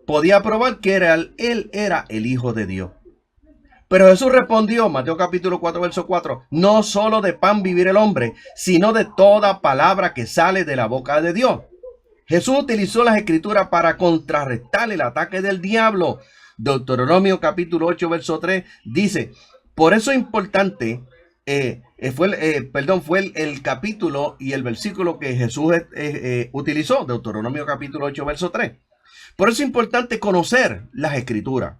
podía probar que él era el Hijo de Dios. Pero Jesús respondió, Mateo capítulo 4, verso 4, no solo de pan vivir el hombre, sino de toda palabra que sale de la boca de Dios. Jesús utilizó las escrituras para contrarrestar el ataque del diablo. Deuteronomio capítulo 8, verso 3 dice: por eso es importante, fue el capítulo y el versículo que Jesús utilizó, Deuteronomio capítulo 8, verso 3. Por eso es importante conocer las escrituras.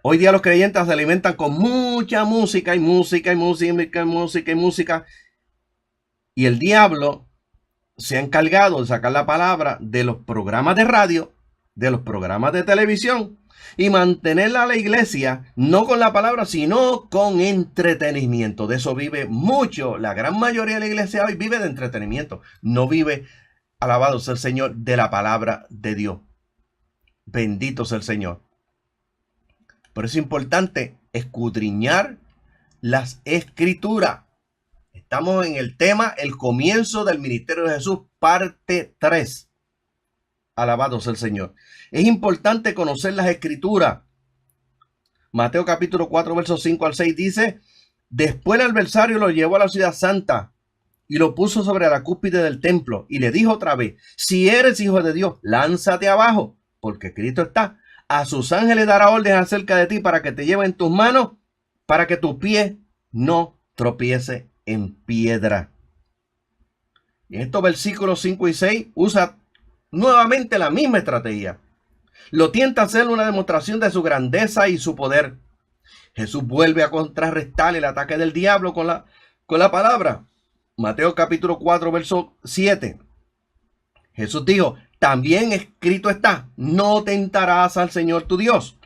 Hoy día los creyentes se alimentan con mucha música y música y música y música y música. Y el diablo se ha encargado de sacar la palabra de los programas de radio, de los programas de televisión, y mantenerla a la iglesia no con la palabra, sino con entretenimiento. De eso vive mucho. La gran mayoría de la iglesia hoy vive de entretenimiento. No vive, alabado sea el Señor, de la palabra de Dios. Bendito sea el Señor. Por eso es importante escudriñar las escrituras. Estamos en el tema el comienzo del ministerio de Jesús, parte 3. Alabado sea el Señor. Es importante conocer las escrituras. Mateo capítulo 4, versos 5 al 6 dice: después el adversario lo llevó a la ciudad santa y lo puso sobre la cúspide del templo y le dijo otra vez: si eres Hijo de Dios, lánzate abajo, porque Cristo está: a sus ángeles dará orden acerca de ti para que te lleven en tus manos, para que tu pie no tropiece en piedra. Y en estos versículos 5 y 6 usa nuevamente la misma estrategia. Lo tienta a hacer una demostración de su grandeza y su poder. Jesús vuelve a contrarrestar el ataque del diablo con la palabra. Mateo capítulo 4, verso 7. Jesús dijo, también escrito está, no tentarás al Señor tu Dios.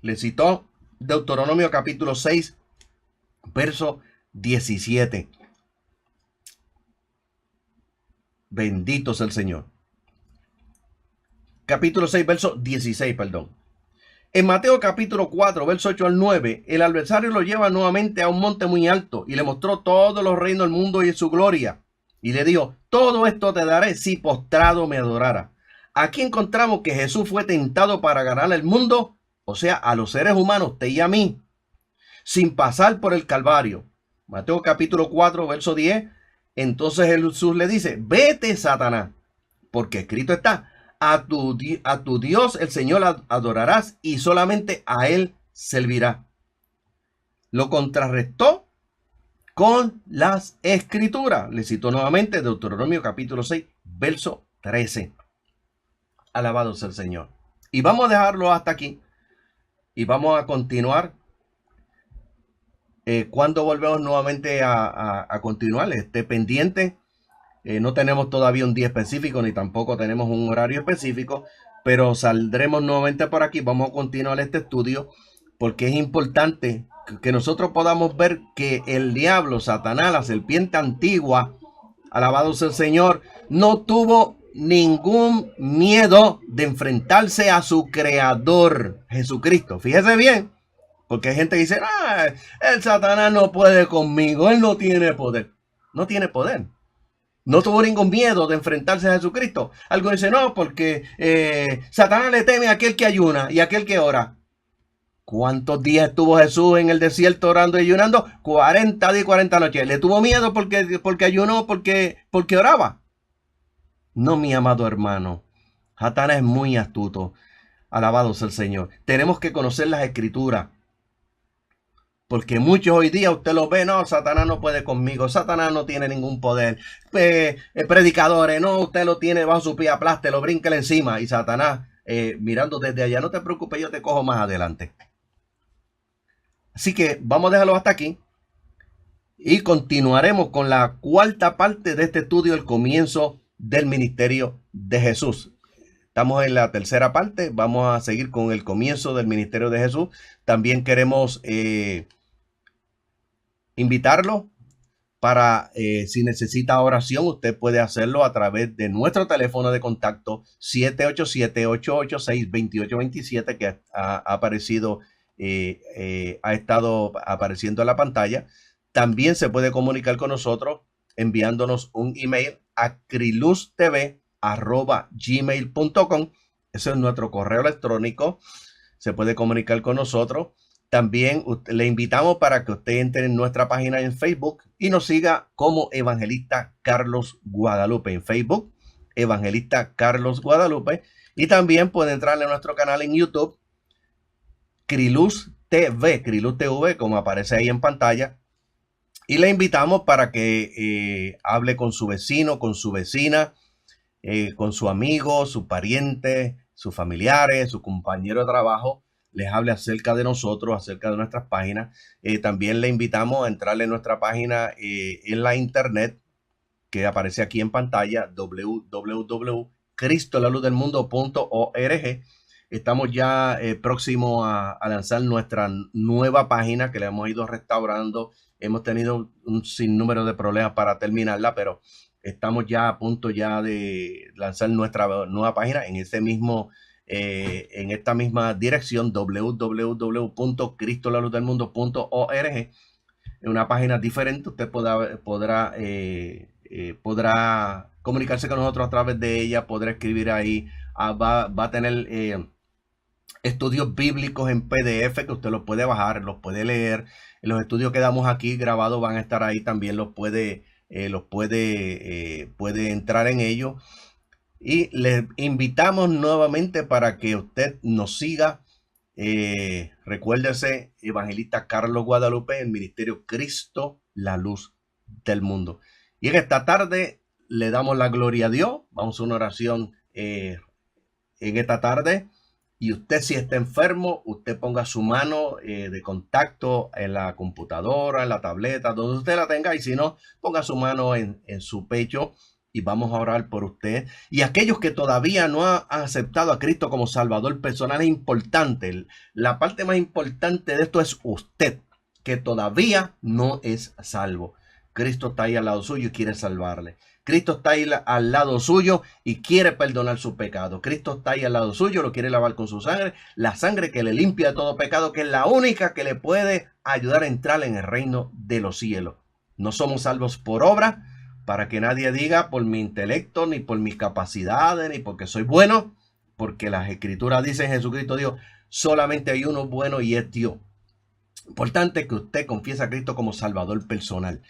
Le citó Deuteronomio capítulo 6, verso 17. Bendito sea el Señor. Capítulo 6, verso 16, perdón. En Mateo capítulo 4, verso 8 al 9, el adversario lo lleva nuevamente a un monte muy alto y le mostró todos los reinos del mundo y su gloria. Y le dijo, todo esto te daré si postrado me adorara. Aquí encontramos que Jesús fue tentado para ganar el mundo, o sea, a los seres humanos, usted y a mí, sin pasar por el Calvario. Mateo capítulo 4, verso 10. Entonces Jesús le dice, vete, Satanás, porque escrito está, a tu Dios el Señor adorarás y solamente a Él servirá. Lo contrarrestó con las escrituras. Le cito nuevamente Deuteronomio capítulo 6, verso 13. Alabado sea el Señor. Y vamos a dejarlo hasta aquí. Y vamos a continuar. Cuando volvemos nuevamente a continuar, esté pendiente. No tenemos todavía un día específico ni tampoco tenemos un horario específico, pero saldremos nuevamente por aquí. Vamos a continuar este estudio porque es importante que nosotros podamos ver que el diablo, Satanás, la serpiente antigua, alabado sea el Señor, no tuvo ningún miedo de enfrentarse a su creador, Jesucristo. Fíjese bien, porque hay gente que dice, el Satanás no puede conmigo, él no tiene poder. No tiene poder. No tuvo ningún miedo de enfrentarse a Jesucristo. Algo dice, no, porque Satanás le teme a aquel que ayuna y a aquel que ora. ¿Cuántos días estuvo Jesús en el desierto orando y ayunando? 40 días y 40 noches. ¿Le tuvo miedo porque ayunó, porque oraba? No, mi amado hermano. Satanás es muy astuto. Alabado sea el Señor. Tenemos que conocer las escrituras. Porque muchos hoy día usted lo ve, no, Satanás no puede conmigo, Satanás no tiene ningún poder. Predicadores, no, usted lo tiene bajo su pie, aplaste, lo brinque encima. Y Satanás mirando desde allá, no te preocupes, yo te cojo más adelante. Así que vamos a dejarlo hasta aquí. Y continuaremos con la cuarta parte de este estudio, el comienzo del ministerio de Jesús. Estamos en la tercera parte, vamos a seguir con el comienzo del ministerio de Jesús. También queremos invitarlo para si necesita oración, usted puede hacerlo a través de nuestro teléfono de contacto 787-886-2827 que ha aparecido, ha estado apareciendo en la pantalla. También se puede comunicar con nosotros enviándonos un email a crilustv@gmail.com. Ese es nuestro correo electrónico. Se puede comunicar con nosotros. También le invitamos para que usted entre en nuestra página en Facebook y nos siga como Evangelista Carlos Guadalupe en Facebook, Evangelista Carlos Guadalupe. Y también puede entrar en nuestro canal en YouTube, Criluz TV, como aparece ahí en pantalla. Y le invitamos para que hable con su vecino, con su vecina, con su amigo, su pariente, sus familiares, su compañero de trabajo. Les hable acerca de nosotros, acerca de nuestras páginas. También le invitamos a entrar en nuestra página en la internet que aparece aquí en pantalla, www.cristolaluzdelmundo.org. Estamos ya próximos a lanzar nuestra nueva página que le hemos ido restaurando. Hemos tenido un sinnúmero de problemas para terminarla, pero estamos ya a punto ya de lanzar nuestra nueva página en esta misma dirección, www.cristolaluzdelmundo.org. En una página diferente, usted podrá comunicarse con nosotros a través de ella, podrá escribir ahí, va a tener estudios bíblicos en PDF que usted los puede bajar, los puede leer. Los estudios que damos aquí grabados van a estar ahí, también puede entrar en ellos. Y les invitamos nuevamente para que usted nos siga. Recuérdese, Evangelista Carlos Guadalupe, el Ministerio Cristo, la Luz del mundo. Y en esta tarde le damos la gloria a Dios. Vamos a una oración en esta tarde. Y usted, si está enfermo, usted ponga su mano de contacto en la computadora, en la tableta, donde usted la tenga. Y si no, ponga su mano en su pecho y vamos a orar por usted. Y aquellos que todavía no han aceptado a Cristo como Salvador personal, es importante. La parte más importante de esto es usted, que todavía no es salvo. Cristo está ahí al lado suyo y quiere salvarle. Cristo está ahí al lado suyo y quiere perdonar su pecado. Cristo está ahí al lado suyo, lo quiere lavar con su sangre, la sangre que le limpia de todo pecado, que es la única que le puede ayudar a entrar en el reino de los cielos. No somos salvos por obra, para que nadie diga por mi intelecto, ni por mis capacidades, ni porque soy bueno, porque las escrituras dicen, Jesucristo dijo, solamente hay uno bueno y es Dios. Importante que usted confiese a Cristo como Salvador personal.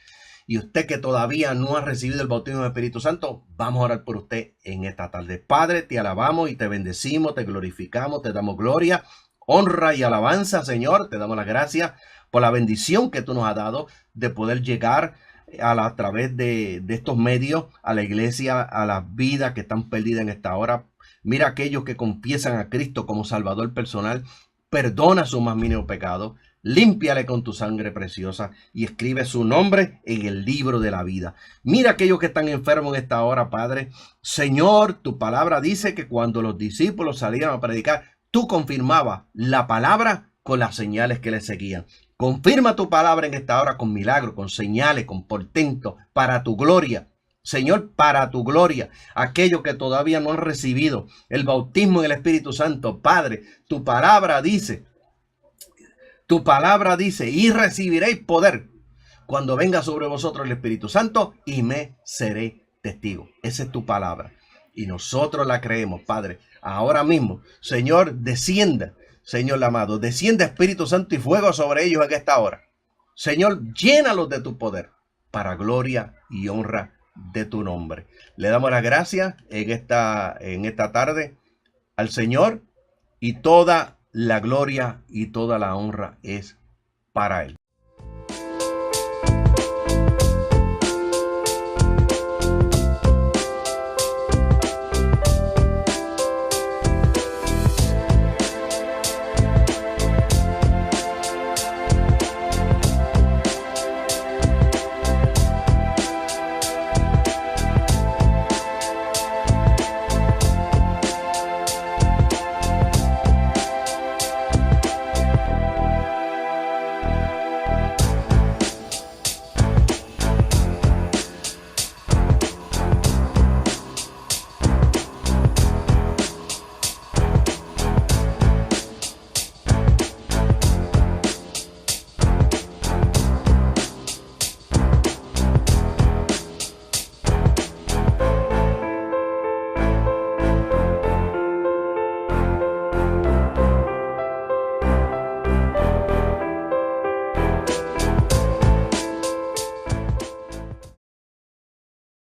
Y usted que todavía no ha recibido el bautismo del Espíritu Santo, vamos a orar por usted en esta tarde. Padre, te alabamos y te bendecimos, te glorificamos, te damos gloria, honra y alabanza, Señor. Te damos las gracias por la bendición que tú nos has dado de poder llegar a través de estos medios a la iglesia, a las vidas que están perdidas en esta hora. Mira aquellos que confiesan a Cristo como Salvador personal. Perdona su más mínimo pecado. Límpiale con tu sangre preciosa y escribe su nombre en el libro de la vida. Mira aquellos que están enfermos en esta hora, Padre. Señor, tu palabra dice que cuando los discípulos salieron a predicar, tú confirmabas la palabra con las señales que le seguían. Confirma tu palabra en esta hora con milagros, con señales, con portentos, para tu gloria. Señor, para tu gloria, aquellos que todavía no han recibido el bautismo en el Espíritu Santo, Padre, tu palabra dice, y recibiréis poder cuando venga sobre vosotros el Espíritu Santo y me seré testigo. Esa es tu palabra y nosotros la creemos, Padre. Ahora mismo, Señor, descienda, Señor amado, descienda Espíritu Santo y fuego sobre ellos en esta hora. Señor, llénalos de tu poder para gloria y honra de tu nombre. Le damos las gracias en esta tarde al Señor y toda la gloria y toda la honra es para Él.